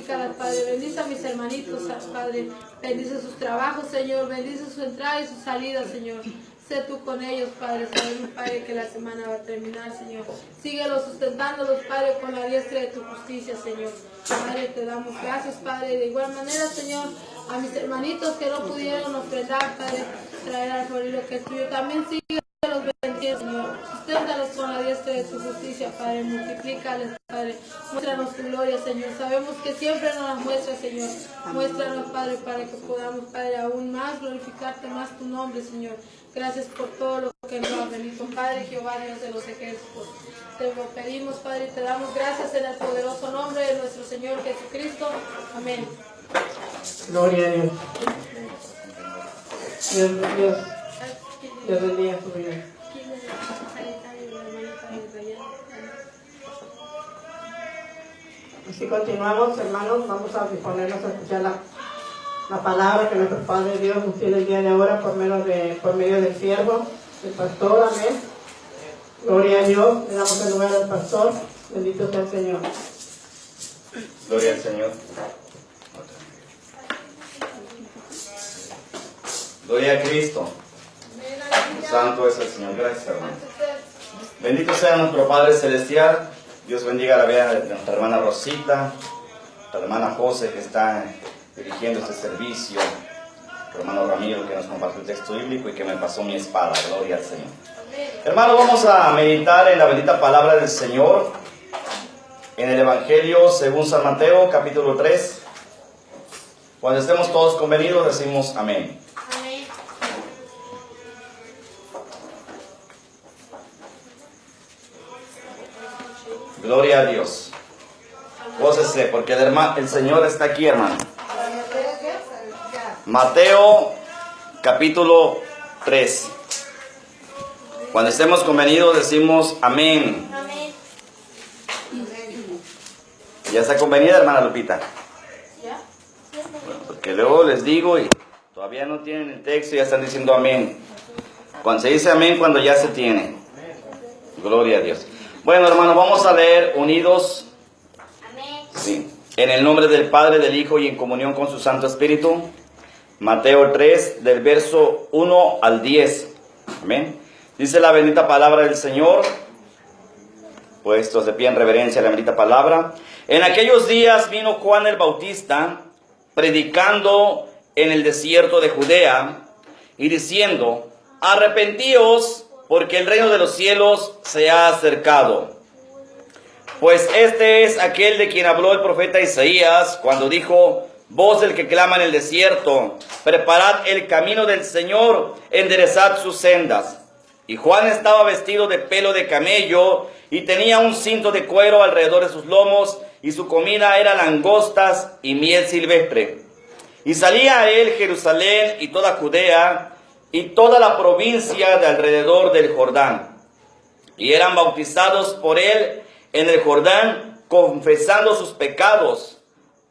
multiplícalas, Padre. Bendice a mis hermanitos, Padre. Bendice sus trabajos, Señor. Bendice su entrada y su salida, Señor. Sé tú con ellos, Padre. Sabemos, Padre, que la semana va a terminar, Señor. Síguelos sustentándolos, Padre, con la diestra de tu justicia, Señor. Padre, te damos gracias, Padre. De igual manera, Señor, a mis hermanitos que no pudieron ofrendar, Padre, traer al florero que es tuyo. También sigue los benditos, Señor. Susténtalos con la diestra de tu justicia, Padre. Multiplícales, Padre. Muéstranos tu gloria, Señor. Sabemos que siempre nos las muestras, Señor. Muéstranos, Padre, para que podamos, Padre, aún más glorificarte más tu nombre, Señor. Gracias por todo lo que nos has venido, Padre Jehová, Dios de los ejércitos. Te lo pedimos, Padre, y te damos gracias en el poderoso nombre de nuestro Señor Jesucristo. Amén. Gloria a Dios. Dios bendiga su vida. Así continuamos, hermanos. Vamos a disponernos a escuchar la palabra que nuestro Padre Dios nos tiene el día de ahora por medio del siervo, del pastor. Amén. Gloria a Dios. Le damos el lugar al pastor. Bendito sea el Señor. Gloria al Señor. Gloria a Cristo. Santo es el Señor. Gracias, hermano. Bendito sea nuestro Padre Celestial. Dios bendiga la vida de nuestra hermana Rosita, nuestra hermana José que está dirigiendo este servicio, nuestro hermano Ramiro que nos compartió el texto bíblico y que me pasó mi espada. Gloria al Señor. Hermanos, vamos a meditar en la bendita palabra del Señor en el Evangelio según San Mateo, capítulo 3. Cuando estemos todos convenidos, decimos amén. Amén. Gloria a Dios. Gócese, porque el Señor está aquí, hermano. Mateo, capítulo 3. Cuando estemos convenidos, decimos amén. Amén. ¿Ya está convenida, hermana Lupita? ¿Ya? Porque luego les digo y todavía no tienen el texto y ya están diciendo amén. Cuando se dice amén, cuando ya se tiene. Gloria a Dios. Bueno, hermano, vamos a leer unidos. Amén. Sí. En el nombre del Padre, del Hijo y en comunión con su Santo Espíritu. Mateo 3, del verso 1 al 10. Amén. Dice la bendita palabra del Señor. Puestos de pie en reverencia a la bendita palabra. En aquellos días vino Juan el Bautista, predicando en el desierto de Judea, y diciendo: arrepentíos, porque el reino de los cielos se ha acercado. Pues este es aquel de quien habló el profeta Isaías, cuando dijo: voz del que clama en el desierto, preparad el camino del Señor, enderezad sus sendas. Y Juan estaba vestido de pelo de camello, y tenía un cinto de cuero alrededor de sus lomos, y su comida era langostas y miel silvestre. Y salía a él Jerusalén y toda Judea, y toda la provincia de alrededor del Jordán. Y eran bautizados por él en el Jordán, confesando sus pecados.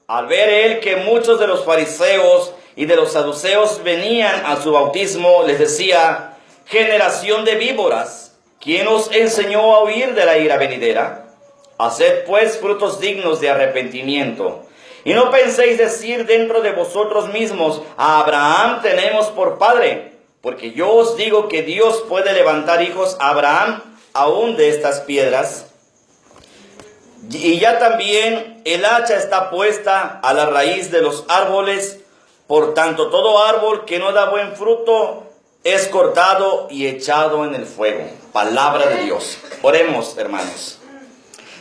Al ver él que muchos de los fariseos y de los saduceos venían a su bautismo, les decía: generación de víboras, ¿quién os enseñó a huir de la ira venidera? Haced pues frutos dignos de arrepentimiento. Y no penséis decir dentro de vosotros mismos: a Abraham tenemos por padre. Porque yo os digo que Dios puede levantar hijos a Abraham aún de estas piedras. Y ya también el hacha está puesta a la raíz de los árboles. Por tanto, todo árbol que no da buen fruto es cortado y echado en el fuego. Palabra de Dios. Oremos, hermanos.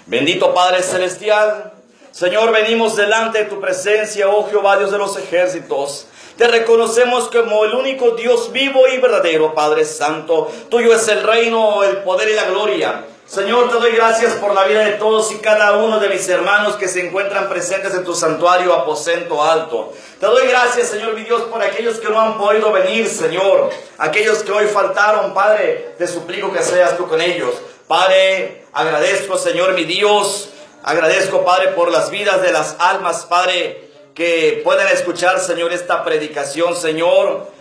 Bendito Padre Celestial, Señor, venimos delante de tu presencia, oh Jehová, Dios de los ejércitos. Te reconocemos como el único Dios vivo y verdadero, Padre Santo. Tuyo es el reino, el poder y la gloria. Señor, te doy gracias por la vida de todos y cada uno de mis hermanos que se encuentran presentes en tu santuario aposento alto. Te doy gracias, Señor mi Dios, por aquellos que no han podido venir, Señor. Aquellos que hoy faltaron, Padre, te suplico que seas tú con ellos. Padre, agradezco, Señor mi Dios, agradezco, Padre, por las vidas de las almas, Padre, que puedan escuchar, Señor, esta predicación, Señor.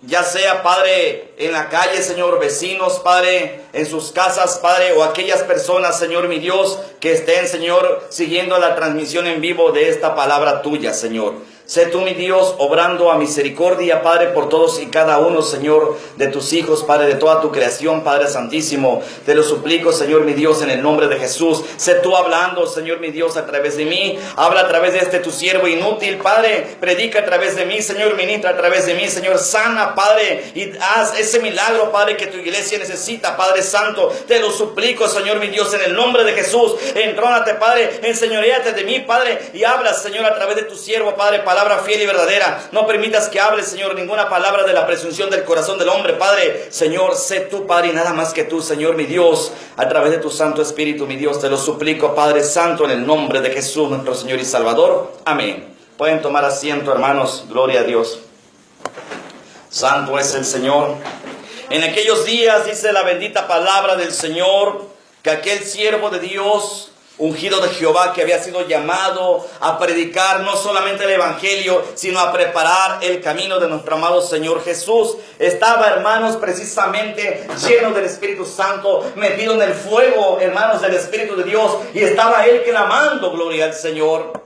ya sea, Padre, en la calle, Señor, vecinos, Padre, en sus casas, Padre, o aquellas personas, Señor, mi Dios, que estén, Señor, siguiendo la transmisión en vivo de esta palabra tuya, Señor. Sé tú, mi Dios, obrando a misericordia, Padre, por todos y cada uno, Señor, de tus hijos, Padre, de toda tu creación, Padre Santísimo. Te lo suplico, Señor, mi Dios, en el nombre de Jesús. Sé tú hablando, Señor, mi Dios, a través de mí. Habla a través de este tu siervo inútil, Padre. Predica a través de mí, Señor, ministra a través de mí, Señor. Sana, Padre, y haz ese milagro, Padre, que tu iglesia necesita, Padre Santo. Te lo suplico, Señor, mi Dios, en el nombre de Jesús. Entrónate, Padre, enseñoreate de mí, Padre, y habla, Señor, a través de tu siervo, Padre, palabra fiel y verdadera. No permitas que hable, Señor, ninguna palabra de la presunción del corazón del hombre, Padre. Señor, sé tú, Padre, y nada más que tú, Señor, mi Dios, a través de tu Santo Espíritu, mi Dios, te lo suplico, Padre Santo, en el nombre de Jesús, nuestro Señor y Salvador. Amén. Pueden tomar asiento, hermanos. Gloria a Dios. Santo es el Señor. En aquellos días, dice la bendita palabra del Señor, que aquel siervo de Dios, ungido de Jehová, que había sido llamado a predicar no solamente el evangelio, sino a preparar el camino de nuestro amado Señor Jesús, estaba, hermanos, precisamente lleno del Espíritu Santo, metido en el fuego, hermanos, del Espíritu de Dios, y estaba él clamando gloria al Señor.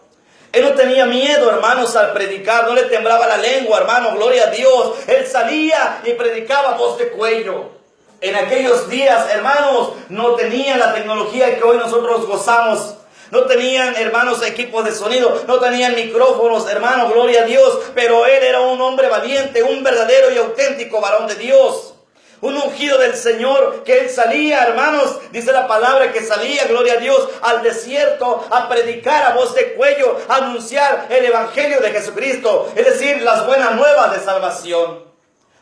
Él no tenía miedo, hermanos, al predicar, no le temblaba la lengua, hermanos, gloria a Dios. Él salía y predicaba a voz de cuello. En aquellos días, hermanos, no tenían la tecnología que hoy nosotros gozamos. No tenían, hermanos, equipos de sonido. No tenían micrófonos, hermanos, gloria a Dios. Pero él era un hombre valiente, un verdadero y auténtico varón de Dios. Un ungido del Señor, que él salía, hermanos, dice la palabra que salía, gloria a Dios, al desierto a predicar a voz de cuello, a anunciar el evangelio de Jesucristo. Es decir, las buenas nuevas de salvación.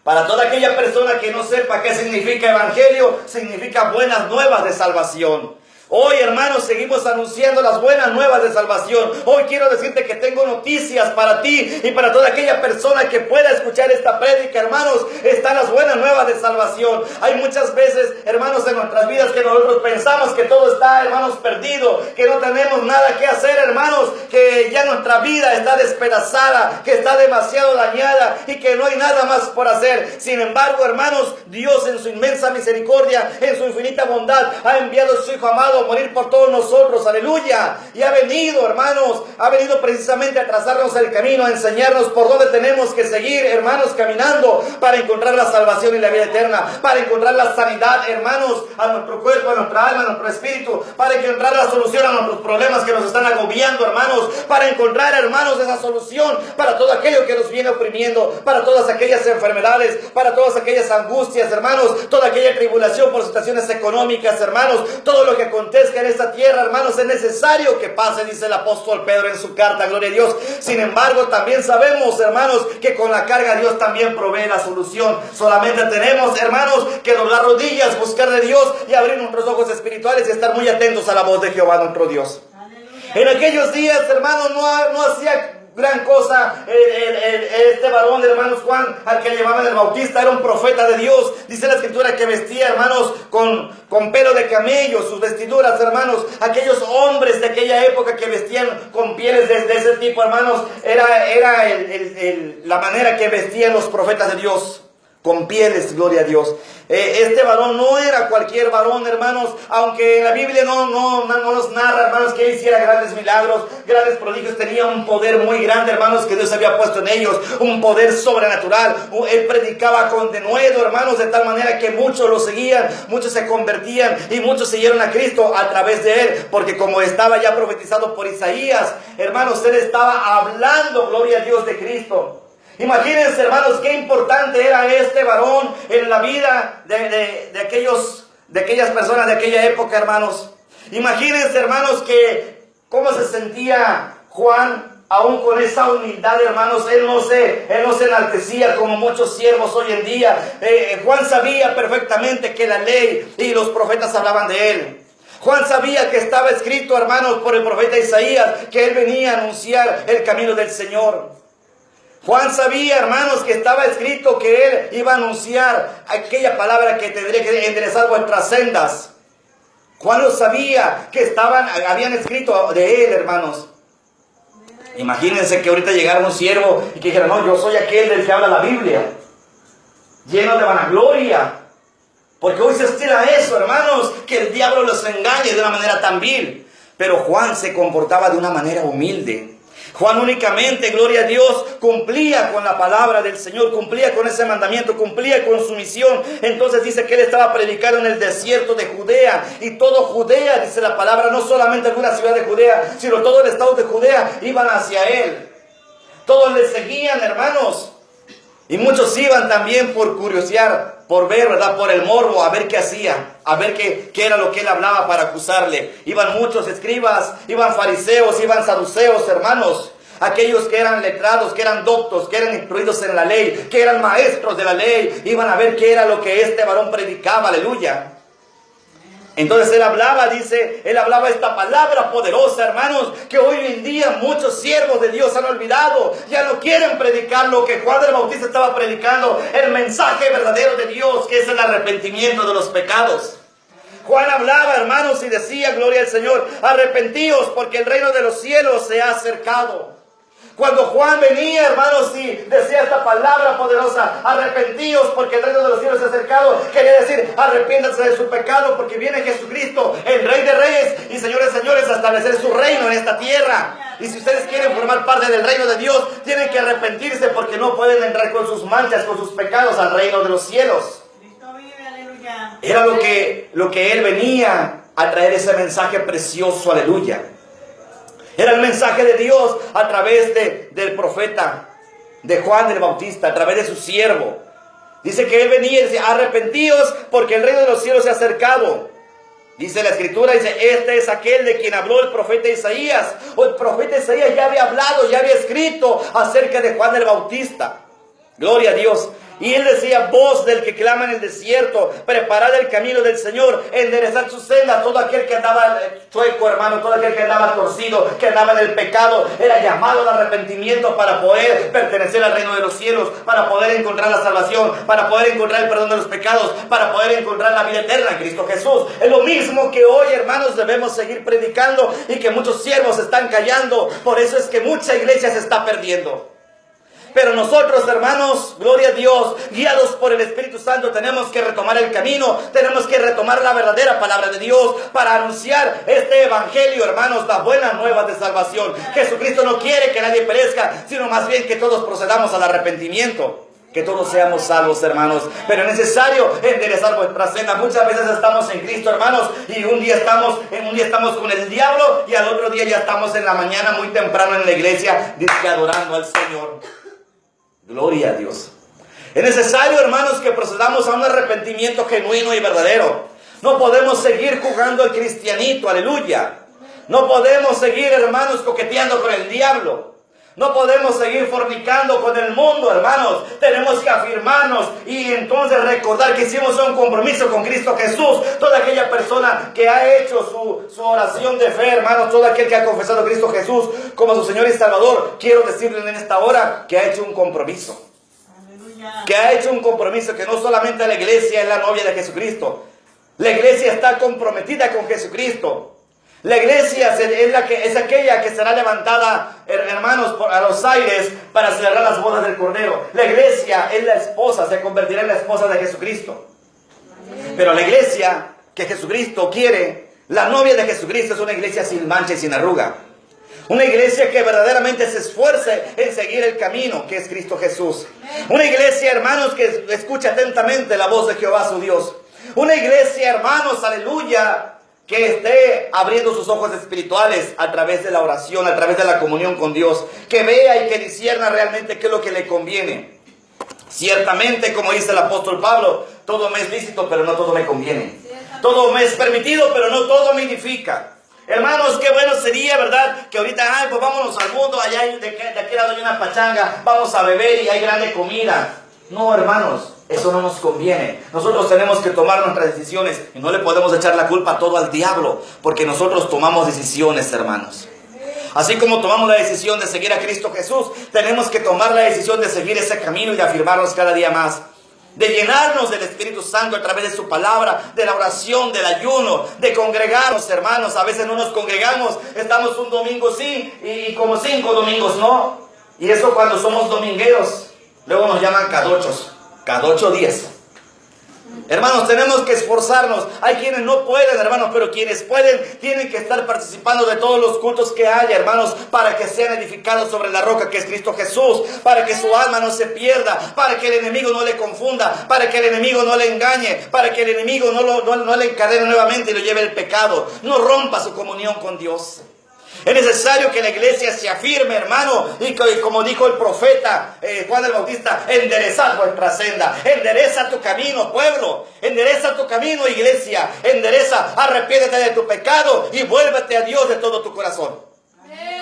Para toda aquella persona que no sepa qué significa evangelio, significa buenas nuevas de salvación. Hoy, hermanos, seguimos anunciando las buenas nuevas de salvación. Hoy quiero decirte que tengo noticias para ti y para toda aquella persona que pueda escuchar esta prédica, hermanos. Están las buenas nuevas de salvación. Hay muchas veces, hermanos, en nuestras vidas que nosotros pensamos que todo está, hermanos, perdido, que no tenemos nada que hacer, hermanos, que ya nuestra vida está despedazada, que está demasiado dañada y que no hay nada más por hacer. Sin embargo, hermanos, Dios en su inmensa misericordia, en su infinita bondad, ha enviado a su Hijo amado a morir por todos nosotros, aleluya, y ha venido, hermanos, ha venido precisamente a trazarnos el camino, a enseñarnos por dónde tenemos que seguir, hermanos, caminando para encontrar la salvación y la vida eterna, para encontrar la sanidad, hermanos, a nuestro cuerpo, a nuestra alma, a nuestro espíritu, para encontrar la solución a nuestros problemas que nos están agobiando, hermanos, para encontrar, hermanos, esa solución para todo aquello que nos viene oprimiendo, para todas aquellas enfermedades, para todas aquellas angustias, hermanos, toda aquella tribulación por situaciones económicas, hermanos, todo lo que acontezca en esta tierra, hermanos, es necesario que pase, dice el apóstol Pedro en su carta, gloria a Dios. Sin embargo, también sabemos, hermanos, que con la carga Dios también provee la solución. Solamente tenemos, hermanos, que doblar rodillas, buscar de Dios y abrir nuestros ojos espirituales y estar muy atentos a la voz de Jehová nuestro Dios. Aleluya. En aquellos días, hermanos, no hacía gran cosa este varón, hermanos, Juan, al que llamaban el Bautista, era un profeta de Dios. Dice la escritura que vestía, hermanos, con pelo de camello, sus vestiduras, hermanos. Aquellos hombres de aquella época que vestían con pieles de ese tipo, hermanos, era la manera que vestían los profetas de Dios. Con pieles, gloria a Dios. Este varón no era cualquier varón, hermanos, aunque en la Biblia no nos narra, hermanos, que él hiciera grandes milagros, grandes prodigios. Tenía un poder muy grande, hermanos, que Dios había puesto en ellos, un poder sobrenatural. Él predicaba con denuedo, hermanos, de tal manera que muchos lo seguían, muchos se convertían y muchos siguieron a Cristo a través de él, porque como estaba ya profetizado por Isaías, hermanos, él estaba hablando, gloria a Dios, de Cristo. Imagínense, hermanos, qué importante era este varón en la vida de aquellas personas de aquella época, hermanos. Imagínense, hermanos, que cómo se sentía Juan, aún con esa humildad, hermanos. Él no se enaltecía como muchos siervos hoy en día. Juan sabía perfectamente que la ley y los profetas hablaban de él. Juan sabía que estaba escrito, hermanos, por el profeta Isaías, que él venía a anunciar el camino del Señor. Juan sabía, hermanos, que estaba escrito que él iba a anunciar aquella palabra que tendría que enderezar vuestras sendas. Juan lo sabía, que habían escrito de él, hermanos. Imagínense que ahorita llegara un siervo y que dijera, no, yo soy aquel del que habla la Biblia. llenos de vanagloria. Porque hoy se estila eso, hermanos, que el diablo los engañe de una manera tan vil. Pero Juan se comportaba de una manera humilde. Juan únicamente, gloria a Dios, cumplía con la palabra del Señor, cumplía con ese mandamiento, cumplía con su misión. Entonces dice que él estaba predicando en el desierto de Judea. Y todo Judea, dice la palabra, no solamente alguna ciudad de Judea, sino todo el estado de Judea, iban hacia él. Todos le seguían, hermanos. Y muchos iban también por curiosidad, por ver, ¿verdad? Por el morbo, a ver qué hacía, a ver qué era lo que él hablaba para acusarle. Iban muchos escribas, iban fariseos, iban saduceos, hermanos. Aquellos que eran letrados, que eran doctos, que eran instruidos en la ley, que eran maestros de la ley, iban a ver qué era lo que este varón predicaba, aleluya. Entonces él hablaba, dice, él hablaba esta palabra poderosa, hermanos, que hoy en día muchos siervos de Dios han olvidado. Ya no quieren predicar lo que Juan el Bautista estaba predicando, el mensaje verdadero de Dios, que es el arrepentimiento de los pecados. Juan hablaba, hermanos, y decía, gloria al Señor, arrepentíos porque el reino de los cielos se ha acercado. Cuando Juan venía, hermanos, y decía esta palabra poderosa, arrepentíos porque el reino de los cielos se ha acercado, quería decir, arrepiéntanse de su pecado porque viene Jesucristo, el Rey de Reyes y Señores de Señores, a establecer su reino en esta tierra. Y si ustedes quieren formar parte del reino de Dios, tienen que arrepentirse porque no pueden entrar con sus manchas, con sus pecados al reino de los cielos. Cristo vive, aleluya. Era lo que él venía a traer, ese mensaje precioso, aleluya. Era el mensaje de Dios a través del profeta, de Juan el Bautista, a través de su siervo. Dice que él venía y decía, arrepentíos porque el reino de los cielos se ha acercado. Dice la Escritura, dice, este es aquel de quien habló el profeta Isaías. O el profeta Isaías ya había hablado, ya había escrito acerca de Juan el Bautista. Gloria a Dios. Y él decía, voz del que clama en el desierto, preparad el camino del Señor, enderezad su senda. Todo aquel que andaba chueco, hermano, todo aquel que andaba torcido, que andaba en el pecado, era llamado al arrepentimiento para poder pertenecer al reino de los cielos, para poder encontrar la salvación, para poder encontrar el perdón de los pecados, para poder encontrar la vida eterna en Cristo Jesús. Es lo mismo que hoy, hermanos, debemos seguir predicando y que muchos siervos están callando. Por eso es que mucha iglesia se está perdiendo. Pero nosotros, hermanos, gloria a Dios, guiados por el Espíritu Santo, tenemos que retomar el camino, tenemos que retomar la verdadera palabra de Dios para anunciar este evangelio, hermanos, las buenas nuevas de salvación. Jesucristo no quiere que nadie perezca, sino más bien que todos procedamos al arrepentimiento, que todos seamos salvos, hermanos. Pero es necesario enderezar vuestra senda. Muchas veces estamos en Cristo, hermanos, y un día estamos con el diablo y al otro día ya estamos en la mañana muy temprano en la iglesia, adorando al Señor. Gloria a Dios. Es necesario, hermanos, que procedamos a un arrepentimiento genuino y verdadero. No podemos seguir jugando al cristianito, aleluya. No podemos seguir, hermanos, coqueteando con el diablo. No podemos seguir fornicando con el mundo, hermanos. Tenemos que afirmarnos y entonces recordar que hicimos un compromiso con Cristo Jesús. Toda aquella persona que ha hecho su oración de fe, hermanos, todo aquel que ha confesado a Cristo Jesús como su Señor y Salvador, quiero decirles en esta hora que ha hecho un compromiso. Aleluya. Que ha hecho un compromiso, que no solamente la iglesia es la novia de Jesucristo. La iglesia está comprometida con Jesucristo. La iglesia es aquella que será levantada, hermanos, a los aires para celebrar las bodas del Cordero. La iglesia es la esposa, se convertirá en la esposa de Jesucristo. Pero la iglesia que Jesucristo quiere, la novia de Jesucristo, es una iglesia sin mancha y sin arruga. Una iglesia que verdaderamente se esfuerce en seguir el camino que es Cristo Jesús. Una iglesia, hermanos, que escucha atentamente la voz de Jehová su Dios. Una iglesia, hermanos, aleluya, que esté abriendo sus ojos espirituales a través de la oración, a través de la comunión con Dios, que vea y que discierna realmente qué es lo que le conviene. Ciertamente, como dice el apóstol Pablo, todo me es lícito, pero no todo me conviene. Todo me es permitido, pero no todo me edifica. Hermanos, qué bueno sería, ¿verdad? Que ahorita, pues vámonos al mundo, allá de aquel lado hay una pachanga, vamos a beber y hay grande comida. No, hermanos, eso no nos conviene. Nosotros tenemos que tomar nuestras decisiones y no le podemos echar la culpa todo al diablo, porque nosotros tomamos decisiones, hermanos. Así como tomamos la decisión de seguir a Cristo Jesús, tenemos que tomar la decisión de seguir ese camino y de afirmarnos cada día más. De llenarnos del Espíritu Santo a través de su palabra, de la oración, del ayuno, de congregarnos, hermanos. A veces no nos congregamos, estamos un domingo sí y como 5 domingos no. Y eso cuando somos domingueros, luego nos llaman cadochos. Cada 8 días. Hermanos, tenemos que esforzarnos. Hay quienes no pueden, hermanos, pero quienes pueden tienen que estar participando de todos los cultos que haya, hermanos, para que sean edificados sobre la roca que es Cristo Jesús, para que su alma no se pierda, para que el enemigo no le confunda, para que el enemigo no le engañe, para que el enemigo no le encadene nuevamente y lo lleve al pecado, no rompa su comunión con Dios. Es necesario que la iglesia se afirme, hermano, y como dijo el profeta Juan el Bautista, enderezad vuestra senda, endereza tu camino, pueblo, endereza tu camino, iglesia, endereza, arrepiéntete de tu pecado y vuélvete a Dios de todo tu corazón.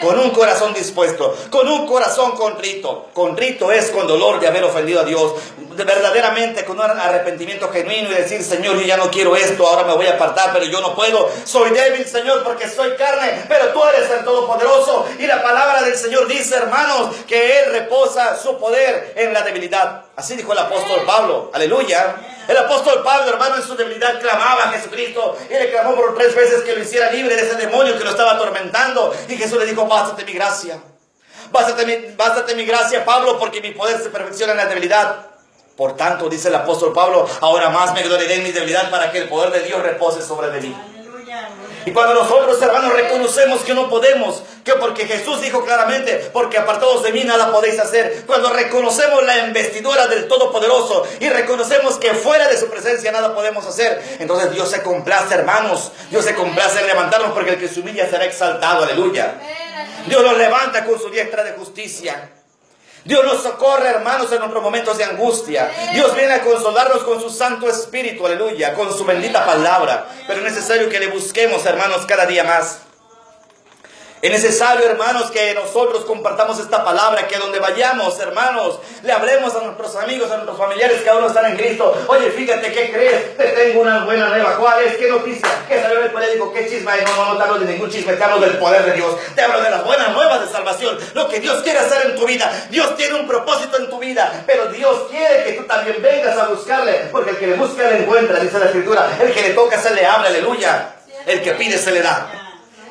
Con un corazón dispuesto, con un corazón contrito. Contrito es con dolor de haber ofendido a Dios, verdaderamente con un arrepentimiento genuino y decir, Señor, yo ya no quiero esto, ahora me voy a apartar, pero yo no puedo. Soy débil, Señor, porque soy carne, pero tú eres el Todopoderoso. Y la palabra del Señor dice, hermanos, que Él reposa su poder en la debilidad. Así dijo el apóstol Pablo. Aleluya. El apóstol Pablo, hermano, en su debilidad clamaba a Jesucristo y le clamó por 3 veces que lo hiciera libre de ese demonio que lo estaba atormentando. Y Jesús le dijo, bástate mi gracia. Bástate mi gracia, Pablo, porque mi poder se perfecciona en la debilidad. Por tanto, dice el apóstol Pablo, ahora más me gloriaré en mi debilidad para que el poder de Dios repose sobre de mí. Y cuando nosotros, hermanos, reconocemos que no podemos, que porque Jesús dijo claramente, porque apartados de mí nada podéis hacer. Cuando reconocemos la investidura del Todopoderoso y reconocemos que fuera de su presencia nada podemos hacer, entonces Dios se complace, hermanos. Dios se complace en levantarnos, porque el que se humilla será exaltado. Aleluya. Dios nos levanta con su diestra de justicia. Dios nos socorre, hermanos, en nuestros momentos de angustia. Dios viene a consolarnos con su Santo Espíritu, aleluya, con su bendita palabra. Pero es necesario que le busquemos, hermanos, cada día más. Es necesario, hermanos, que nosotros compartamos esta palabra, que donde vayamos, hermanos, le hablemos a nuestros amigos, a nuestros familiares que aún no están en Cristo. Oye, fíjate, ¿qué crees? Te tengo una buena nueva. ¿Cuál es? ¿Qué noticia? ¿Qué salió en el periódico? ¿Qué chisme? No te hablo de ningún chisme, te hablo del poder de Dios. Te hablo de las buenas nuevas de salvación. Lo que Dios quiere hacer en tu vida. Dios tiene un propósito en tu vida, pero Dios quiere que tú también vengas a buscarle, porque el que le busca le encuentra, dice la Escritura. El que le toca se le abre, aleluya. El que pide se le da.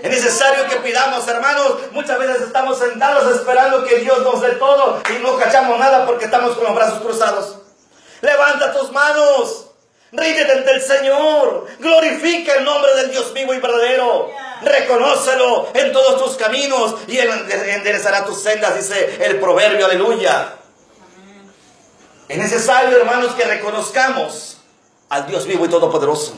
Es necesario que pidamos, hermanos. Muchas veces estamos sentados esperando que Dios nos dé todo y no cachamos nada porque estamos con los brazos cruzados. Levanta tus manos, ríndete ante el Señor, glorifica el nombre del Dios vivo y verdadero, reconócelo en todos tus caminos y Él enderezará tus sendas, dice el proverbio, aleluya. Es necesario, hermanos, que reconozcamos al Dios vivo y todopoderoso.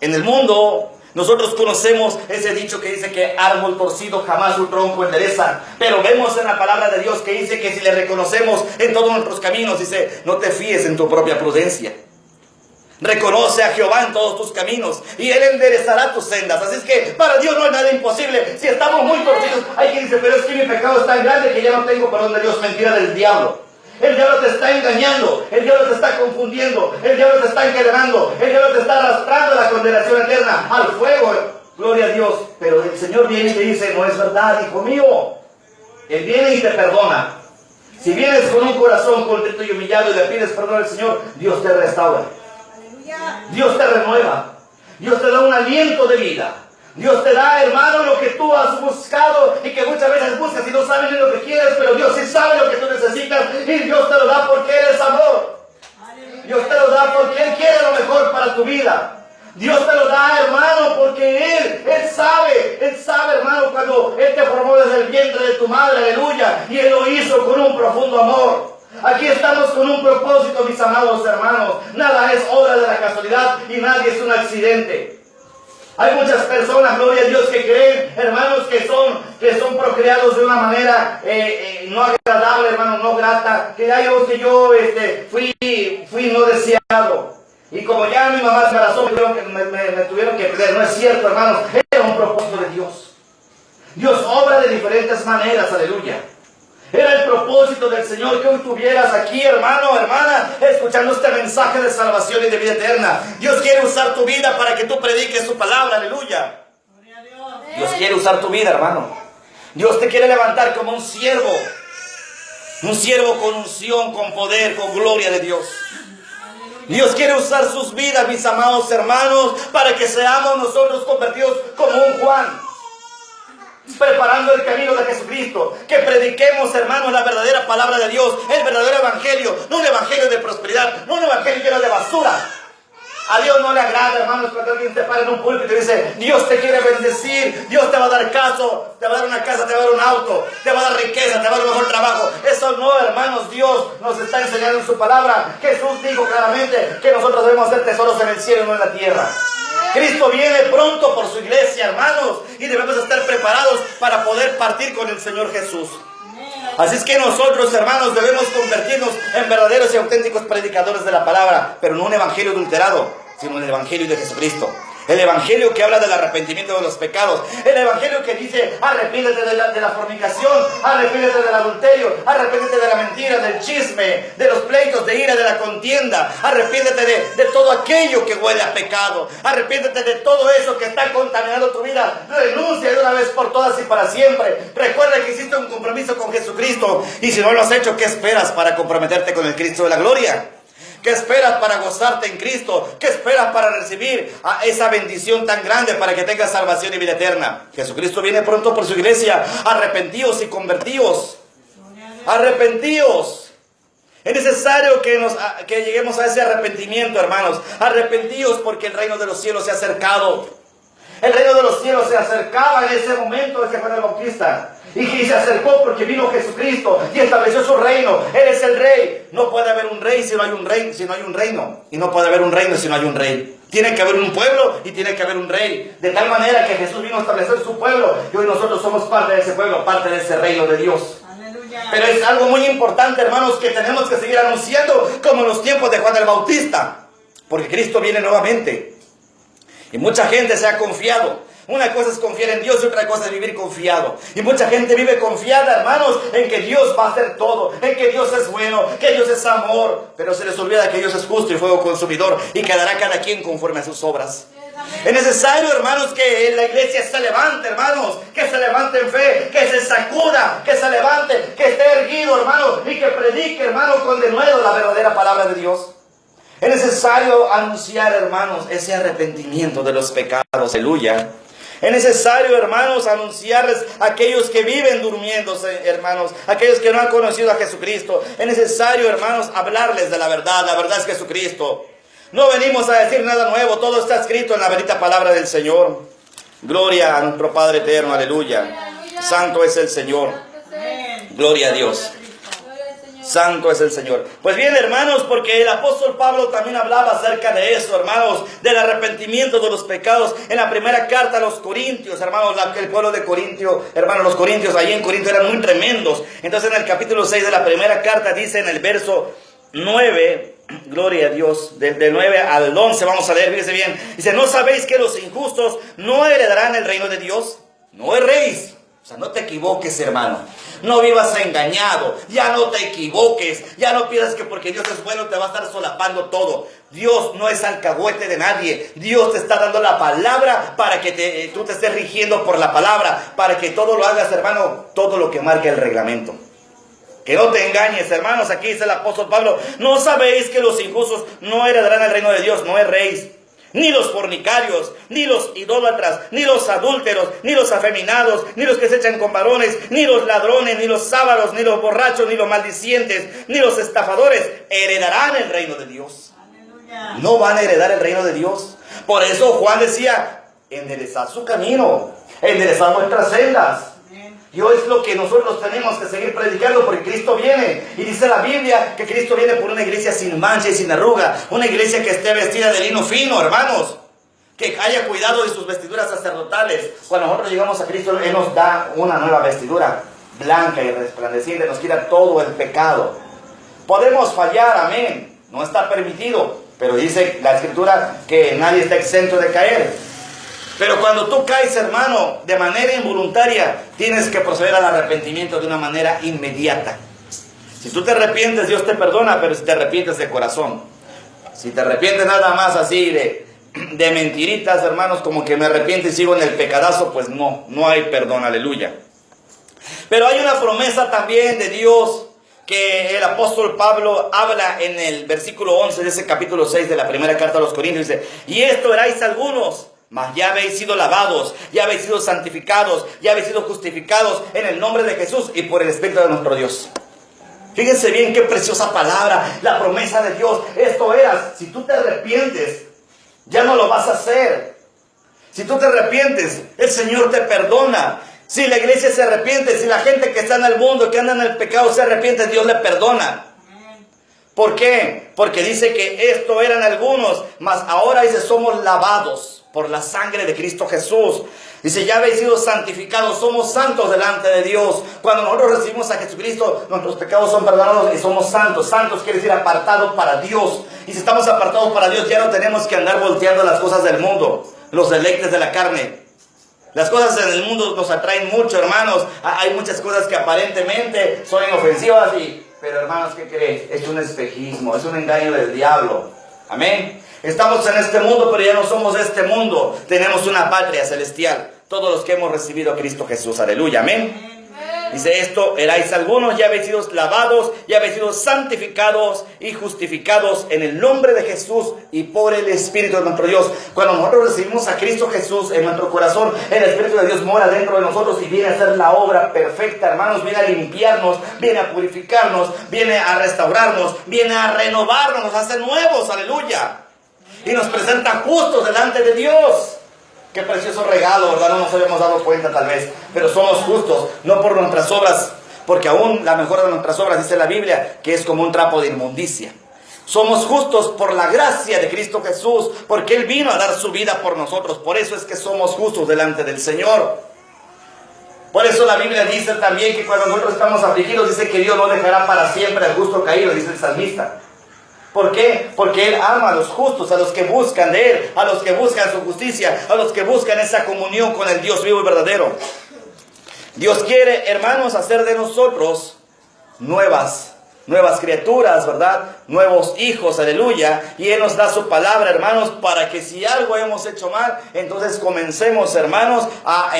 En el mundo nosotros conocemos ese dicho que dice que árbol torcido jamás su tronco endereza. Pero vemos en la palabra de Dios que dice que si le reconocemos en todos nuestros caminos, dice, no te fíes en tu propia prudencia. Reconoce a Jehová en todos tus caminos y Él enderezará tus sendas. Así es que para Dios no hay nada imposible. Si estamos muy torcidos, hay quien dice, pero es que mi pecado es tan grande que ya no tengo por donde Dios. Mentira del diablo. El diablo te está engañando, el diablo te está confundiendo, el diablo te está encadenando, el diablo te está arrastrando a la condenación eterna, al fuego, gloria a Dios. Pero el Señor viene y te dice, no es verdad, hijo mío. Él viene y te perdona. Si vienes con un corazón contrito y humillado y le pides perdón al Señor, Dios te restaura. Dios te renueva. Dios te da un aliento de vida. Dios te da, hermano, lo que tú has buscado y que muchas veces buscas y no sabes ni lo que quieres, pero Dios sí sabe lo que tú necesitas y Dios te lo da porque Él es amor. Dios te lo da porque Él quiere lo mejor para tu vida. Dios te lo da, hermano, porque Él sabe, hermano, cuando Él te formó desde el vientre de tu madre, aleluya, y Él lo hizo con un profundo amor. Aquí estamos con un propósito, mis amados hermanos. Nada es obra de la casualidad y nadie es un accidente. Hay muchas personas, gloria a Dios, que creen, hermanos, que son procreados de una manera no agradable, hermano, no grata. Que yo fui no deseado. Y como ya mi mamá se embarazó, me tuvieron que perder. No es cierto, hermanos. Era un propósito de Dios. Dios obra de diferentes maneras, aleluya. Era el propósito del Señor que hoy tuvieras aquí, hermano, hermana, escuchando este mensaje de salvación y de vida eterna. Dios quiere usar tu vida para que tú prediques su palabra, aleluya. Dios quiere usar tu vida, hermano. Dios te quiere levantar como un siervo con unción, con poder, con gloria de Dios. Dios quiere usar sus vidas, mis amados hermanos, para que seamos nosotros convertidos como un Juan. preparando el camino de Jesucristo, que prediquemos, hermanos, la verdadera palabra de Dios, el verdadero evangelio, no un evangelio de prosperidad, no un evangelio lleno de basura. A Dios no le agrada, hermanos, cuando alguien te para en un púlpito y te dice, Dios te quiere bendecir, Dios te va a dar caso, te va a dar una casa, te va a dar un auto, te va a dar riqueza, te va a dar un mejor trabajo. Eso no, hermanos, Dios nos está enseñando en su palabra. Jesús dijo claramente que nosotros debemos hacer tesoros en el cielo y no en la tierra. Cristo viene pronto por su iglesia, hermanos, y debemos estar preparados para poder partir con el Señor Jesús. Así es que nosotros, hermanos, debemos convertirnos en verdaderos y auténticos predicadores de la palabra, pero no un evangelio adulterado, sino el evangelio de Jesucristo. El evangelio que habla del arrepentimiento de los pecados. El evangelio que dice, arrepíntete de la fornicación, arrepíntete del adulterio, arrepíntete de la mentira, del chisme, de los pleitos, de ira, de la contienda. Arrepíntete de todo aquello que huele a pecado. Arrepíntete de todo eso que está contaminando tu vida. Renuncia de una vez por todas y para siempre. Recuerda que hiciste un compromiso con Jesucristo. Y si no lo has hecho, ¿qué esperas para comprometerte con el Cristo de la gloria? ¿Qué esperas para gozarte en Cristo? ¿Qué esperas para recibir esa bendición tan grande para que tengas salvación y vida eterna? Jesucristo viene pronto por su iglesia. Arrepentíos y convertíos. Arrepentíos. Es necesario que lleguemos a ese arrepentimiento, hermanos. Arrepentíos porque el reino de los cielos se ha acercado. El reino de los cielos se acercaba en ese momento de Juan el Bautista. Y se acercó porque vino Jesucristo y estableció su reino. Él es el rey. No puede haber un rey si no hay un rey, si no hay un reino. Y no puede haber un reino si no hay un rey. Tiene que haber un pueblo y tiene que haber un rey. De tal manera que Jesús vino a establecer su pueblo. Y hoy nosotros somos parte de ese pueblo, parte de ese reino de Dios. Aleluya. Pero es algo muy importante, hermanos, que tenemos que seguir anunciando como en los tiempos de Juan el Bautista. Porque Cristo viene nuevamente. Y mucha gente se ha confiado. Una cosa es confiar en Dios y otra cosa es vivir confiado. Y mucha gente vive confiada, hermanos, en que Dios va a hacer todo, en que Dios es bueno, que Dios es amor. Pero se les olvida que Dios es justo y fuego consumidor y que dará cada quien conforme a sus obras. Es necesario, hermanos, que la iglesia se levante, hermanos, que se levante en fe, que se sacuda, que se levante, que esté erguido, hermanos, y que predique, hermanos, con denuedo la verdadera palabra de Dios. Es necesario anunciar, hermanos, ese arrepentimiento de los pecados. Aleluya. Es necesario, hermanos, anunciarles a aquellos que viven durmiéndose, hermanos, aquellos que no han conocido a Jesucristo. Es necesario, hermanos, hablarles de la verdad. La verdad es Jesucristo. No venimos a decir nada nuevo. Todo está escrito en la bendita palabra del Señor. Gloria a nuestro Padre eterno. Aleluya. Santo es el Señor. Gloria a Dios. Santo es el Señor. Pues bien, hermanos, porque el apóstol Pablo también hablaba acerca de eso, hermanos, del arrepentimiento de los pecados. En la primera carta a los Corintios, hermanos, el pueblo de Corintio, hermanos, los corintios ahí en Corinto eran muy tremendos. Entonces en el capítulo 6 de la primera carta dice en el verso 9, gloria a Dios, del 9 al 11, vamos a leer, fíjense bien. Dice, ¿no sabéis que los injustos no heredarán el reino de Dios? No erréis. O sea, no te equivoques, hermano. No vivas engañado. Ya no te equivoques. Ya no pienses que porque Dios es bueno te va a estar solapando todo. Dios no es alcahuete de nadie. Dios te está dando la palabra para que tú te estés rigiendo por la palabra. Para que todo lo hagas, hermano, todo lo que marca el reglamento. Que no te engañes, hermanos. Aquí dice el apóstol Pablo, ¿no sabéis que los injustos no heredarán el reino de Dios? No erréis. Ni los fornicarios, ni los idólatras, ni los adúlteros, ni los afeminados, ni los que se echan con varones, ni los ladrones, ni los ávaros, ni los borrachos, ni los maldicientes, ni los estafadores heredarán el reino de Dios. Aleluya. No van a heredar el reino de Dios. Por eso Juan decía, enderezad su camino, enderezad vuestras sendas. Y hoy es lo que nosotros tenemos que seguir predicando porque Cristo viene. Y dice la Biblia que Cristo viene por una iglesia sin mancha y sin arruga. Una iglesia que esté vestida de lino fino, hermanos. Que haya cuidado de sus vestiduras sacerdotales. Cuando nosotros llegamos a Cristo, Él nos da una nueva vestidura blanca y resplandeciente. Nos quita todo el pecado. Podemos fallar, amén. No está permitido. Pero dice la Escritura que nadie está exento de caer. Pero cuando tú caes, hermano, de manera involuntaria, tienes que proceder al arrepentimiento de una manera inmediata. Si tú te arrepientes, Dios te perdona, pero si te arrepientes de corazón. Si te arrepientes nada más así de mentiritas, hermanos, como que me arrepiento y sigo en el pecadazo, pues no hay perdón, aleluya. Pero hay una promesa también de Dios que el apóstol Pablo habla en el versículo 11 de ese capítulo 6 de la primera carta a los Corintios. Dice, y esto erais algunos, Mas ya habéis sido lavados, ya habéis sido santificados, ya habéis sido justificados en el nombre de Jesús y por el Espíritu de nuestro Dios. Fíjense bien qué preciosa palabra, la promesa de Dios. Esto era, si tú te arrepientes, ya no lo vas a hacer. Si tú te arrepientes, el Señor te perdona. Si la iglesia se arrepiente, si la gente que está en el mundo, que anda en el pecado, se arrepiente, Dios le perdona. ¿Por qué? Porque dice que esto eran algunos, mas ahora dice somos lavados por la sangre de Cristo Jesús. Dice, ya habéis sido santificados, somos santos delante de Dios. Cuando nosotros recibimos a Jesucristo, nuestros pecados son perdonados y somos santos. Santos quiere decir apartados para Dios. Y si estamos apartados para Dios, ya no tenemos que andar volteando las cosas del mundo, los deleites de la carne. Las cosas en el mundo nos atraen mucho, hermanos. Hay muchas cosas que aparentemente son inofensivas, pero hermanos, ¿qué creen? Es un espejismo, es un engaño del diablo. Amén. Estamos en este mundo, pero ya no somos de este mundo. Tenemos una patria celestial. Todos los que hemos recibido a Cristo Jesús. Aleluya. Amén. Dice esto, erais algunos, ya habéis sido lavados, ya habéis sido santificados y justificados en el nombre de Jesús y por el Espíritu de nuestro Dios. Cuando nosotros recibimos a Cristo Jesús en nuestro corazón, el Espíritu de Dios mora dentro de nosotros y viene a hacer la obra perfecta, hermanos. Viene a limpiarnos, viene a purificarnos, viene a restaurarnos, viene a renovarnos, nos hace nuevos, aleluya. Y nos presenta justos delante de Dios. Qué precioso regalo, ¿verdad? No nos habíamos dado cuenta tal vez, pero somos justos, no por nuestras obras, porque aún la mejor de nuestras obras, dice la Biblia, que es como un trapo de inmundicia. Somos justos por la gracia de Cristo Jesús, porque Él vino a dar su vida por nosotros. Por eso es que somos justos delante del Señor. Por eso la Biblia dice también que cuando nosotros estamos afligidos, dice que Dios no dejará para siempre al justo caído, dice el salmista. ¿Por qué? Porque Él ama a los justos, a los que buscan de Él, a los que buscan su justicia, a los que buscan esa comunión con el Dios vivo y verdadero. Dios quiere, hermanos, hacer de nosotros nuevas criaturas, ¿verdad? Nuevos hijos, aleluya. Y Él nos da su palabra, hermanos, para que si algo hemos hecho mal, entonces comencemos, hermanos, a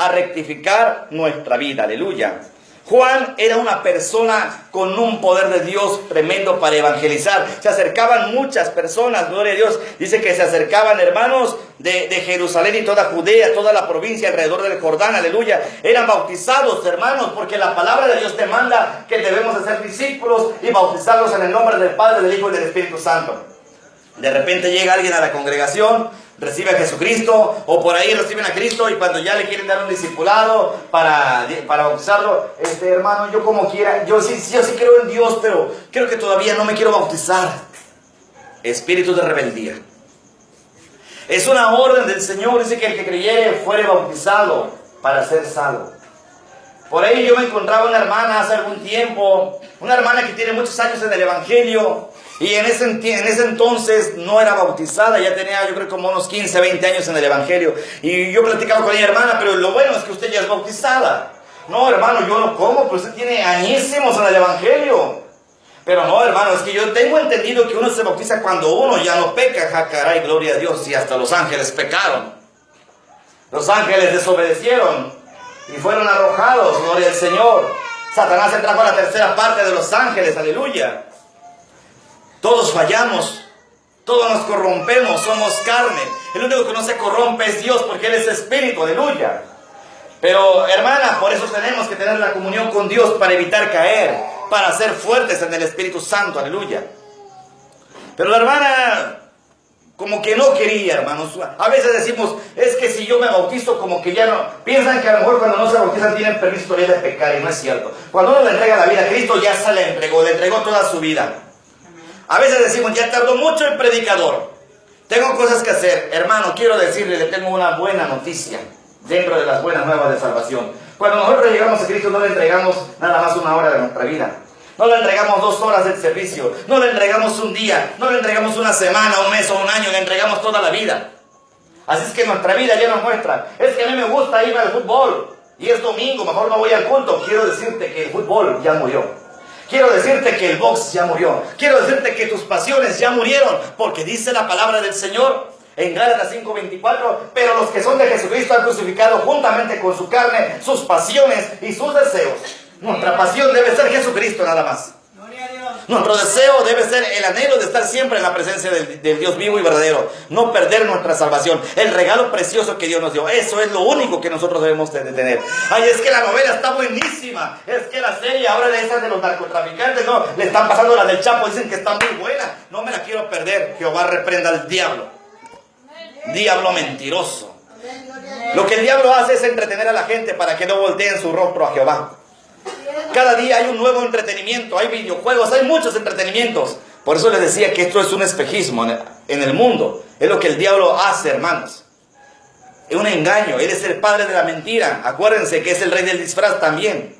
rectificar nuestra vida, aleluya. Juan era una persona con un poder de Dios tremendo para evangelizar. Se acercaban muchas personas, gloria a Dios. Dice que se acercaban, hermanos, de Jerusalén y toda Judea, toda la provincia alrededor del Jordán, aleluya. Eran bautizados, hermanos, porque la palabra de Dios demanda que debemos hacer discípulos y bautizarlos en el nombre del Padre, del Hijo y del Espíritu Santo. De repente llega alguien a la congregación, recibe a Jesucristo, o por ahí reciben a Cristo, y cuando ya le quieren dar un discipulado para bautizarlo, hermano, yo como quiera, yo sí creo en Dios, pero creo que todavía no me quiero bautizar. Espíritu de rebeldía. Es una orden del Señor, dice que el que creyere fuere bautizado para ser salvo. Por ahí yo me encontraba una hermana hace algún tiempo, una hermana que tiene muchos años en el Evangelio, y en ese entonces no era bautizada, ya tenía yo creo como unos 15, 20 años en el Evangelio. Y yo platicaba con ella, hermana, pero lo bueno es que usted ya es bautizada. No, hermano, yo no como, pero usted tiene añísimos en el Evangelio. Pero no, hermano, es que yo tengo entendido que uno se bautiza cuando uno ya no peca. Ja, caray, gloria a Dios, y hasta los ángeles pecaron. Los ángeles desobedecieron y fueron arrojados, gloria al Señor. Satanás se trajo a la tercera parte de los ángeles, aleluya. Todos fallamos, todos nos corrompemos, somos carne. El único que no se corrompe es Dios, porque Él es espíritu, aleluya. Pero, hermana, por eso tenemos que tener la comunión con Dios para evitar caer, para ser fuertes en el Espíritu Santo, aleluya. Pero la hermana como que no quería, hermanos. A veces decimos, es que si yo me bautizo, como que ya no. Piensan que a lo mejor cuando no se bautizan tienen permiso todavía de pecar, y no es cierto. Cuando uno le entrega la vida a Cristo, ya se le entregó toda su vida. A veces decimos, ya tardó mucho el predicador, tengo cosas que hacer. Hermano, quiero decirle, le tengo una buena noticia dentro de las buenas nuevas de salvación. Cuando nosotros llegamos a Cristo, no le entregamos nada más una hora de nuestra vida. No le entregamos 2 horas del servicio, no le entregamos un día, no le entregamos una semana, un mes o un año, le entregamos toda la vida. Así es que nuestra vida ya nos muestra, es que a mí me gusta ir al fútbol, y es domingo, mejor no voy al culto. Quiero decirte que el fútbol ya murió. Quiero decirte que el box ya murió. Quiero decirte que tus pasiones ya murieron, porque dice la palabra del Señor en Gálatas 5:24, pero los que son de Jesucristo han crucificado juntamente con su carne sus pasiones y sus deseos. Nuestra pasión debe ser Jesucristo nada más. Nuestro deseo debe ser el anhelo de estar siempre en la presencia del Dios vivo y verdadero. No perder nuestra salvación. El regalo precioso que Dios nos dio. Eso es lo único que nosotros debemos de tener. Ay, es que la novela está buenísima. Es que la serie ahora de esas de los narcotraficantes, no, le están pasando la del Chapo. Dicen que está muy buena. No me la quiero perder. Jehová reprenda al diablo. Diablo mentiroso. Lo que el diablo hace es entretener a la gente para que no volteen su rostro a Jehová. Cada día hay un nuevo entretenimiento, hay videojuegos, hay muchos entretenimientos. Por eso les decía que esto es un espejismo en el mundo. Es lo que el diablo hace, hermanos. Es un engaño, él es el padre de la mentira. Acuérdense que es el rey del disfraz también.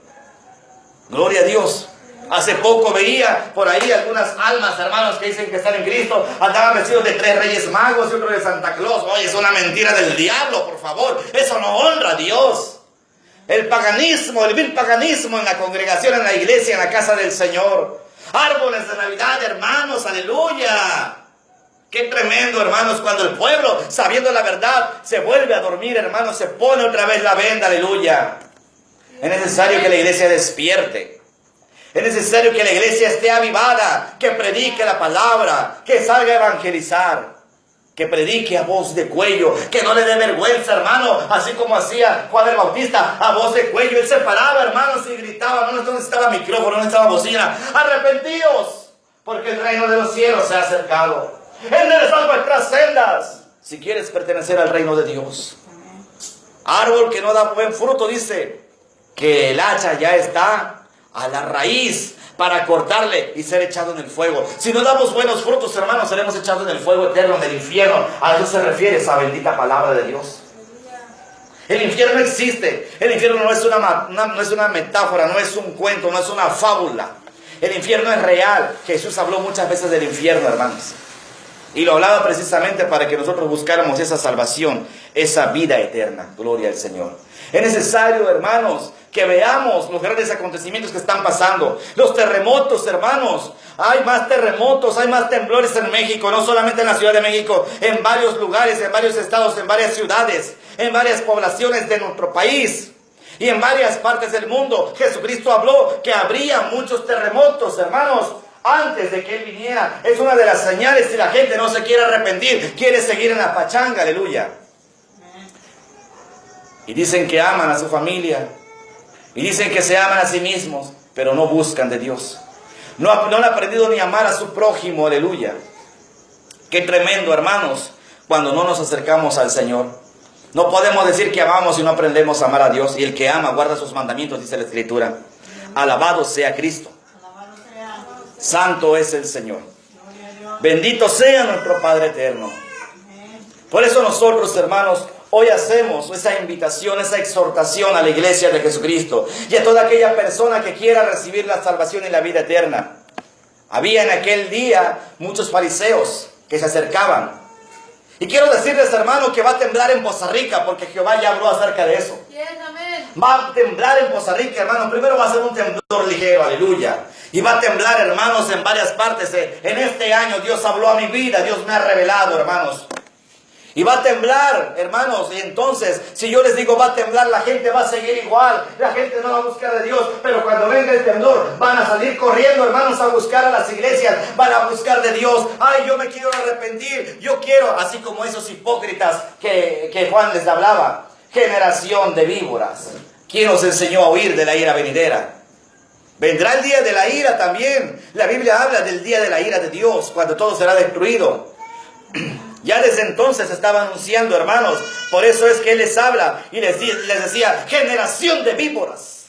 Gloria a Dios. Hace poco veía por ahí algunas almas, hermanos, que dicen que están en Cristo. Andaban vestidos de 3 reyes magos y otro de Santa Claus. Oye, es una mentira del diablo, por favor. Eso no honra a Dios. El paganismo, el vil paganismo en la congregación, en la iglesia, en la casa del Señor. Árboles de Navidad, hermanos, aleluya. Qué tremendo, hermanos, cuando el pueblo, sabiendo la verdad, se vuelve a dormir, hermanos, se pone otra vez la venda, aleluya. Es necesario que la iglesia despierte. Es necesario que la iglesia esté avivada, que predique la palabra, que salga a evangelizar. Que predique a voz de cuello, que no le dé vergüenza, hermano, así como hacía Juan el Bautista, a voz de cuello. Él se paraba, hermanos, y gritaba, no necesitaba micrófono, no necesitaba bocina. Arrepentíos, porque el reino de los cielos se ha acercado. Enderezad vuestras sendas, si quieres pertenecer al reino de Dios. Árbol que no da buen fruto, dice, que el hacha ya está a la raíz, para cortarle y ser echado en el fuego. Si no damos buenos frutos, hermanos, seremos echados en el fuego eterno, en el infierno. A eso se refiere esa bendita palabra de Dios. El infierno existe. El infierno no es una metáfora, no es un cuento, no es una fábula. El infierno es real. Jesús habló muchas veces del infierno, hermanos. Y lo hablaba precisamente para que nosotros buscáramos esa salvación, esa vida eterna. Gloria al Señor. Es necesario, hermanos, que veamos los grandes acontecimientos que están pasando. Los terremotos, hermanos. Hay más terremotos, hay más temblores en México. No solamente en la Ciudad de México, en varios lugares, en varios estados, en varias ciudades, en varias poblaciones de nuestro país. Y en varias partes del mundo. Jesucristo habló que habría muchos terremotos, hermanos, antes de que Él viniera. Es una de las señales si la gente no se quiere arrepentir, quiere seguir en la pachanga, aleluya. Y dicen que aman a su familia. Y dicen que se aman a sí mismos, pero no buscan de Dios. No han aprendido ni a amar a su prójimo, aleluya. Qué tremendo, hermanos, cuando no nos acercamos al Señor. No podemos decir que amamos si no aprendemos a amar a Dios. Y el que ama guarda sus mandamientos, dice la Escritura. Alabado sea Cristo. Santo es el Señor. Bendito sea nuestro Padre eterno. Por eso nosotros, hermanos, hoy hacemos esa invitación, esa exhortación a la iglesia de Jesucristo y a toda aquella persona que quiera recibir la salvación y la vida eterna. Había en aquel día muchos fariseos que se acercaban. Y quiero decirles, hermano, que va a temblar en Poza Rica, porque Jehová ya habló acerca de eso. Va a temblar en Poza Rica, hermano. Primero va a ser un temblor ligero, aleluya. Y va a temblar, hermanos, en varias partes. En este año Dios habló a mi vida, Dios me ha revelado, hermanos. Y va a temblar, hermanos, y entonces, si yo les digo va a temblar, la gente va a seguir igual, la gente no va a buscar de Dios, pero cuando venga el temblor, van a salir corriendo, hermanos, a buscar a las iglesias, van a buscar de Dios. Ay, yo me quiero arrepentir, yo quiero, así como esos hipócritas que Juan les hablaba, generación de víboras. ¿Quién nos enseñó a huir de la ira venidera? Vendrá el día de la ira también. La Biblia habla del día de la ira de Dios, cuando todo será destruido. Ya desde entonces estaba anunciando, hermanos. Por eso es que Él les habla y les decía, generación de víboras.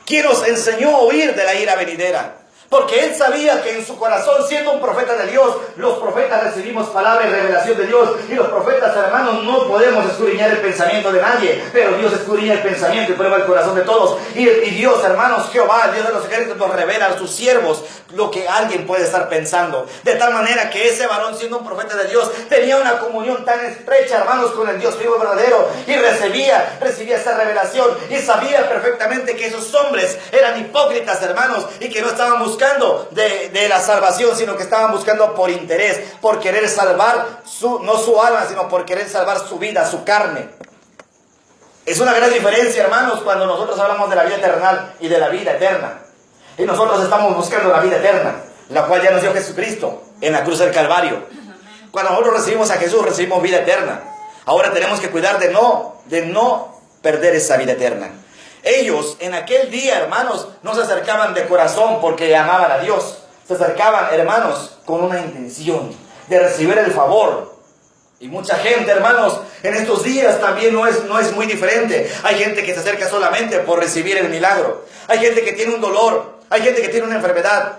¿Quién nos enseñó a huir de la ira venidera? Porque Él sabía que en su corazón, siendo un profeta de Dios, los profetas recibimos palabra y revelación de Dios. Y los profetas, hermanos, no podemos escudriñar el pensamiento de nadie. Pero Dios escudriña el pensamiento y prueba el corazón de todos. Y Dios, hermanos, Jehová, el Dios de los ejércitos, nos revela a sus siervos lo que alguien puede estar pensando. De tal manera que ese varón, siendo un profeta de Dios, tenía una comunión tan estrecha, hermanos, con el Dios vivo y verdadero. Y recibía esa revelación. Y sabía perfectamente que esos hombres eran hipócritas, hermanos, y que no estaban buscando de la salvación, sino que estaban buscando por interés, por querer salvar no su alma, sino por querer salvar su vida, su carne. Es una gran diferencia, hermanos, cuando nosotros hablamos de la vida terrenal y de la vida eterna. Y nosotros estamos buscando la vida eterna, la cual ya nos dio Jesucristo en la cruz del Calvario. Cuando nosotros recibimos a Jesús, recibimos vida eterna. Ahora tenemos que cuidar de no perder esa vida eterna. Ellos en aquel día, hermanos, no se acercaban de corazón porque amaban a Dios. Se acercaban, hermanos, con una intención de recibir el favor. Y mucha gente, hermanos, en estos días también no es muy diferente. Hay gente que se acerca solamente por recibir el milagro. Hay gente que tiene un dolor. Hay gente que tiene una enfermedad.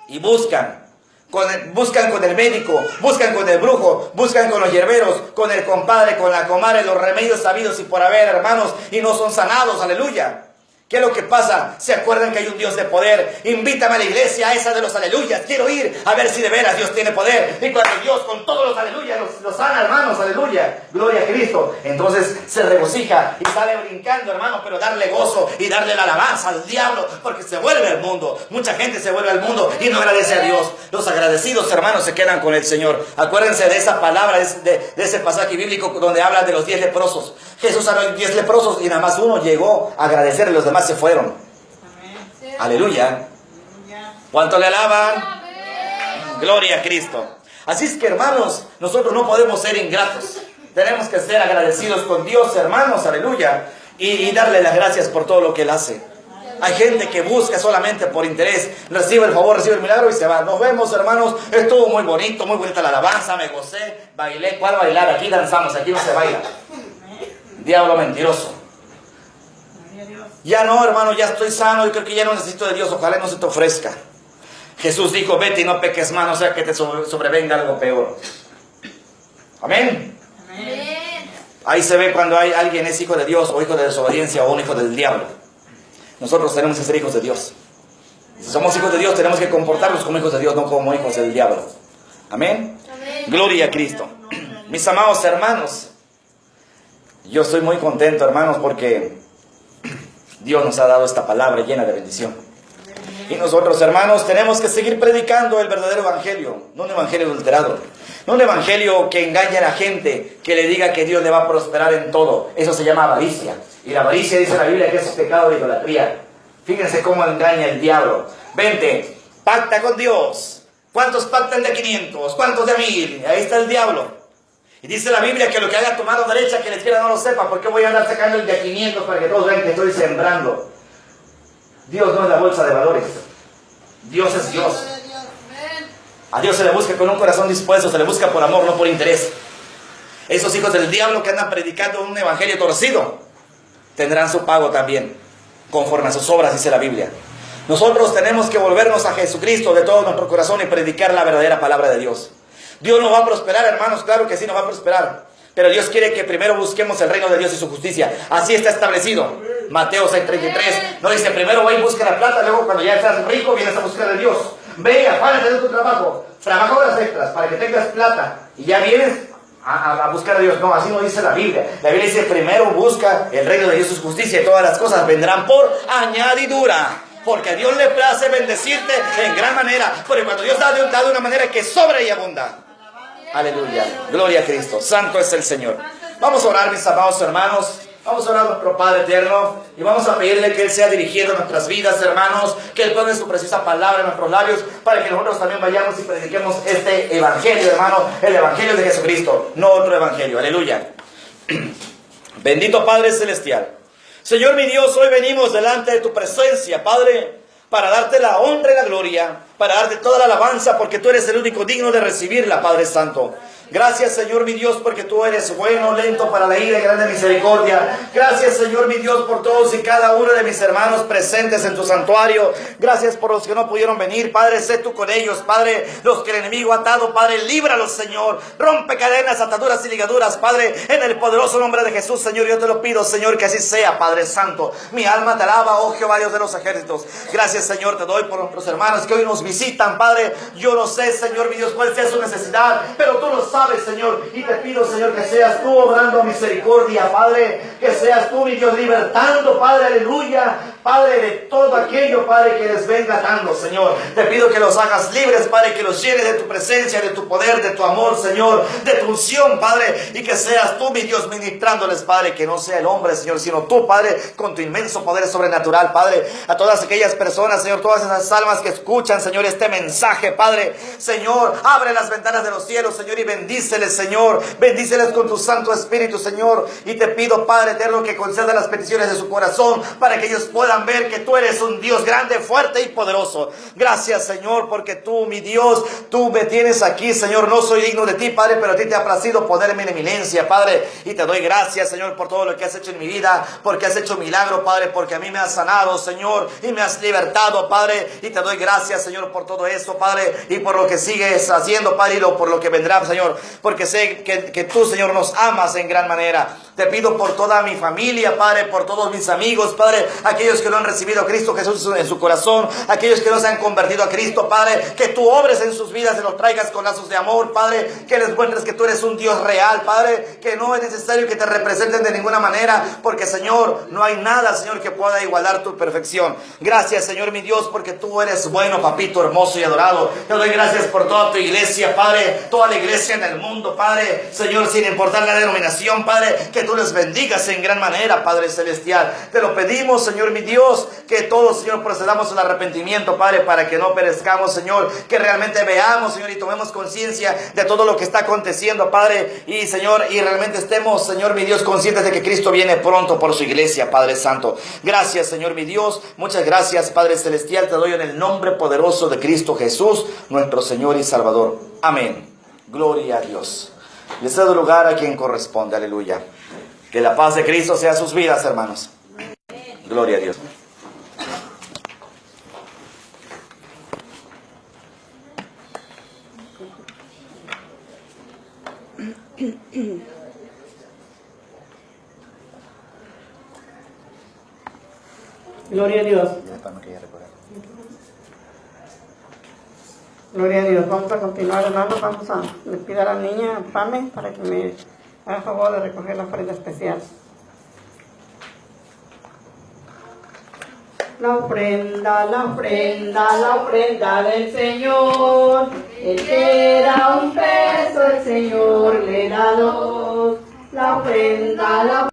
Y buscan con el médico, buscan con el brujo, buscan con los hierberos, con el compadre, con la comadre, los remedios sabidos y por haber, hermanos, y no son sanados, aleluya. ¿Qué es lo que pasa? ¿Se acuerdan que hay un Dios de poder? Invítame a la iglesia, a esa de los aleluyas. Quiero ir a ver si de veras Dios tiene poder. Y cuando Dios con todos los aleluyas los sana, hermanos, aleluya. Gloria a Cristo. Entonces se regocija y sale brincando, hermanos, pero darle gozo y darle la alabanza al diablo, porque se vuelve al mundo. Mucha gente se vuelve al mundo y no agradece a Dios. Los agradecidos, hermanos, se quedan con el Señor. Acuérdense de esa palabra, de ese pasaje bíblico donde habla de los 10 leprosos. Jesús sanó 10 leprosos y nada más uno llegó a agradecer y los demás se fueron. Amén. Aleluya. ¿Cuánto le alaban? Amén. Gloria a Cristo. Así es que, hermanos, nosotros no podemos ser ingratos. Tenemos que ser agradecidos con Dios, hermanos, aleluya. Y darle las gracias por todo lo que Él hace. Hay gente que busca solamente por interés. Recibe el favor, recibe el milagro y se va. Nos vemos, hermanos. Estuvo muy bonito, muy bonita la alabanza. Me gocé, bailé. ¿Cuál bailar? Aquí danzamos, aquí no se baila. Diablo mentiroso. Ya no, hermano, ya estoy sano. Yo creo que ya no necesito de Dios. Ojalá no se te ofrezca. Jesús dijo, vete y no peques más, no sea que te sobrevenga algo peor. Amén. Amén. Ahí se ve cuando alguien es hijo de Dios o hijo de desobediencia o un hijo del diablo. Nosotros tenemos que ser hijos de Dios. Si somos hijos de Dios, tenemos que comportarnos como hijos de Dios, no como hijos del diablo. Amén. Amén. Gloria a Cristo. Mis amados hermanos, yo estoy muy contento, hermanos, porque Dios nos ha dado esta palabra llena de bendición. Y nosotros, hermanos, tenemos que seguir predicando el verdadero evangelio, no un evangelio adulterado, no un evangelio que engañe a la gente, que le diga que Dios le va a prosperar en todo. Eso se llama avaricia. Y la avaricia dice la Biblia que es pecado de idolatría. Fíjense cómo engaña el diablo. Vente, pacta con Dios. ¿Cuántos pactan de 500? ¿Cuántos de 1000? Ahí está el diablo. Y dice la Biblia que lo que haga tu mano derecha, que la izquierda no lo sepa. ¿Por qué voy a andar sacando el de 500 para que todos vean que estoy sembrando? Dios no es la bolsa de valores. Dios es Dios. A Dios se le busca con un corazón dispuesto, se le busca por amor, no por interés. Esos hijos del diablo que andan predicando un evangelio torcido, tendrán su pago también, conforme a sus obras, dice la Biblia. Nosotros tenemos que volvernos a Jesucristo de todo nuestro corazón y predicar la verdadera palabra de Dios. Dios nos va a prosperar, hermanos, claro que sí nos va a prosperar. Pero Dios quiere que primero busquemos el reino de Dios y su justicia. Así está establecido. Mateo 6:33 no dice primero ve y busca la plata, luego cuando ya estás rico vienes a buscar a Dios. Ve, afánate de tu trabajo, trabaja horas extras para que tengas plata y ya vienes a buscar a Dios. No, así no dice la Biblia. La Biblia dice primero busca el reino de Dios y su justicia y todas las cosas vendrán por añadidura. Porque a Dios le place bendecirte en gran manera. Porque cuando Dios da de una manera que sobra y abunda. Aleluya. Gloria a Cristo. Santo es el Señor. Vamos a orar, mis amados hermanos. Vamos a orar a nuestro Padre eterno. Y vamos a pedirle que Él sea dirigiendo nuestras vidas, hermanos. Que Él pone su preciosa palabra en nuestros labios. Para que nosotros también vayamos y prediquemos este evangelio, hermano. El evangelio de Jesucristo. No otro evangelio. Aleluya. Bendito Padre Celestial. Señor mi Dios, hoy venimos delante de tu presencia, Padre, para darte la honra y la gloria, para darte toda la alabanza, porque tú eres el único digno de recibirla, Padre Santo. Gracias, Señor mi Dios, porque tú eres bueno, lento para la ira y grande misericordia. Gracias, Señor mi Dios, por todos y cada uno de mis hermanos presentes en tu santuario. Gracias por los que no pudieron venir, Padre, sé tú con ellos, Padre. Los que el enemigo ha atado, Padre, líbralos, Señor. Rompe cadenas, ataduras y ligaduras, Padre, en el poderoso nombre de Jesús, Señor. Yo te lo pido, Señor, que así sea, Padre Santo. Mi alma te alaba, oh Jehová, Dios de los ejércitos. Gracias, Señor, te doy por nuestros hermanos que hoy nos visitan, Padre. Yo no sé, Señor mi Dios, cuál sea su necesidad, pero tú lo sabes, Señor, y te pido, Señor, que seas tú obrando misericordia, Padre, que seas tú, mi Dios, libertando, Padre, aleluya, Padre, de todo aquello, Padre, que les venga dando, Señor. Te pido que los hagas libres, Padre, que los llenes de tu presencia, de tu poder, de tu amor, Señor, de tu unción, Padre, y que seas tú, mi Dios, ministrándoles, Padre, que no sea el hombre, Señor, sino tú, Padre, con tu inmenso poder sobrenatural, Padre, a todas aquellas personas, Señor, todas esas almas que escuchan, Señor, este mensaje, Padre, Señor, abre las ventanas de los cielos, Señor, y bendíceles, Señor, bendíceles con tu Santo Espíritu, Señor, y te pido, Padre eterno, que conceda las peticiones de su corazón, para que ellos puedan ver que tú eres un Dios grande, fuerte y poderoso. Gracias, Señor, porque tú, mi Dios, tú me tienes aquí, Señor, no soy digno de ti, Padre, pero a ti te ha placido ponerme en eminencia, Padre, y te doy gracias, Señor, por todo lo que has hecho en mi vida, porque has hecho milagro, Padre, porque a mí me has sanado, Señor, y me has libertado, Padre, y te doy gracias, Señor, por todo eso, Padre, y por lo que sigues haciendo, Padre, y por lo que vendrá, Señor, porque sé que tú, Señor, nos amas en gran manera. Te pido por toda mi familia, Padre, por todos mis amigos, Padre, aquellos que no han recibido a Cristo Jesús en su corazón, aquellos que no se han convertido a Cristo, Padre, que tú obres en sus vidas y los traigas con lazos de amor, Padre, que les muestres que tú eres un Dios real, Padre, que no es necesario que te representen de ninguna manera, porque, Señor, no hay nada, Señor, que pueda igualar tu perfección. Gracias, Señor, mi Dios, porque tú eres bueno, papito hermoso y adorado. Te doy gracias por toda tu iglesia, Padre, toda la iglesia en el mundo, Padre, Señor, sin importar la denominación, Padre, que tú les bendigas en gran manera, Padre celestial. Te lo pedimos, Señor, mi Dios, que todos, Señor, procedamos al arrepentimiento, Padre, para que no perezcamos, Señor, que realmente veamos, Señor, y tomemos conciencia de todo lo que está aconteciendo, Padre, y, Señor, y realmente estemos, Señor, mi Dios, conscientes de que Cristo viene pronto por su iglesia, Padre Santo. Gracias, Señor, mi Dios, muchas gracias, Padre celestial, te doy en el nombre poderoso de Cristo Jesús, nuestro Señor y Salvador. Amén. Gloria a Dios. Le cedo lugar a quien corresponde. Aleluya. Que la paz de Cristo sea sus vidas, hermanos. Gloria a Dios. Gloria a Dios. Gloria a Dios. Vamos a continuar, hermanos. Vamos a le pido a la niña Pame para que me haga favor de recoger la ofrenda especial. La ofrenda, la ofrenda, la ofrenda del Señor. El que da un peso, el Señor le da dos. La ofrenda, la